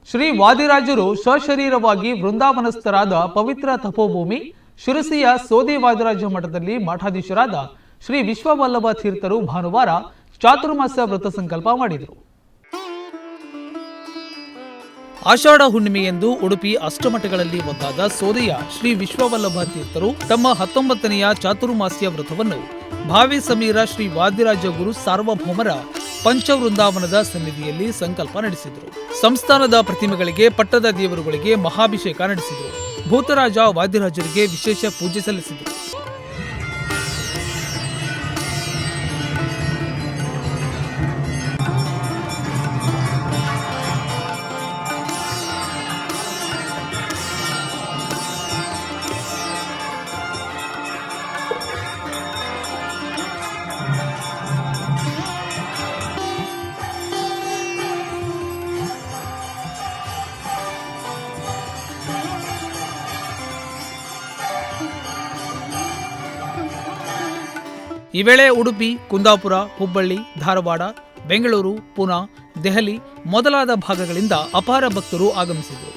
ಶ್ರೀ ವಾದಿರಾಜರು ಸಶರೀರವಾಗಿ ವೃಂದಾವನಸ್ಥರಾದ ಪವಿತ್ರ ತಪೋಭೂಮಿ ಶಿರಸಿಯ ಸೋದೆ ವಾದಿರಾಜ ಮಠದಲ್ಲಿ ಮಠಾಧೀಶರಾದ ಶ್ರೀ ವಿಶ್ವವಲ್ಲಭ ತೀರ್ಥರು ಭಾನುವಾರ ಚಾತುರ್ಮಾಸ ವ್ರತ ಸಂಕಲ್ಪ ಮಾಡಿದರು. ಆಷಾಢ ಹುಣ್ಣಿಮೆಯಂದು ಉಡುಪಿ ಅಷ್ಟಮಠಗಳಲ್ಲಿ ಒಂದಾದ ಸೋದೆಯ ಶ್ರೀ ವಿಶ್ವವಲ್ಲಭ ತೀರ್ಥರು ತಮ್ಮ 19ನೆಯ ಚಾತುರ್ಮಾಸ್ಯ ವ್ರತವನ್ನು ಭಾವಿ ಸಮೀರ ಶ್ರೀ ವಾದಿರಾಜ ಗುರು ಸಾರ್ವಭೌಮರ ಪಂಚವೃಂದಾವನದ ಸನ್ನಿಧಿಯಲ್ಲಿ ಸಂಕಲ್ಪ ನಡೆಸಿದರು. ಸಂಸ್ಥಾನದ ಪ್ರತಿಮೆಗಳಿಗೆ, ಪಟ್ಟದ ದೇವರುಗಳಿಗೆ ಮಹಾಭಿಷೇಕ ನಡೆಸಿದರು. ಭೂತರಾಜ ವಾದಿರಾಜರಿಗೆ ವಿಶೇಷ ಪೂಜೆ ಸಲ್ಲಿಸಿದರು. ಈ ವೇಳೆ ಉಡುಪಿ, ಕುಂದಾಪುರ, ಹುಬ್ಬಳ್ಳಿ, ಧಾರವಾಡ, ಬೆಂಗಳೂರು, ಪುನಾ, ದೆಹಲಿ ಮೊದಲಾದ ಭಾಗಗಳಿಂದ ಅಪಾರ ಭಕ್ತರು ಆಗಮಿಸಿದರು.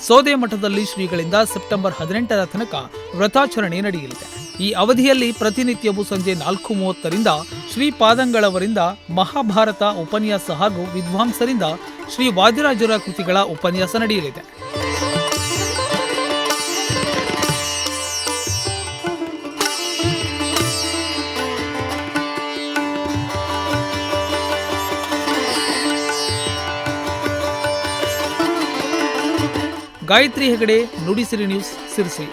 ಸೋದೆ ಮಠದಲ್ಲಿ ಶ್ರೀಗಳಿಂದ ಸೆಪ್ಟೆಂಬರ್ 18ರ ತನಕ ವ್ರತಾಚರಣೆ ನಡೆಯಲಿದೆ. ಈ ಅವಧಿಯಲ್ಲಿ ಪ್ರತಿನಿತ್ಯವೂ ಸಂಜೆ 4:30ರಿಂದ ಶ್ರೀಪಾದಂಗಳವರಿಂದ ಮಹಾಭಾರತ ಉಪನ್ಯಾಸ ಹಾಗೂ ವಿದ್ವಾಂಸರಿಂದ ಶ್ರೀ ವಾದಿರಾಜರ ಕೃತಿಗಳ ಉಪನ್ಯಾಸ ನಡೆಯಲಿದೆ. ಗಾಯತ್ರಿ ಹೆಗಡೆ, ನುಡಿಸಿರಿ ನ್ಯೂಸ್, ಸಿರಸಿ.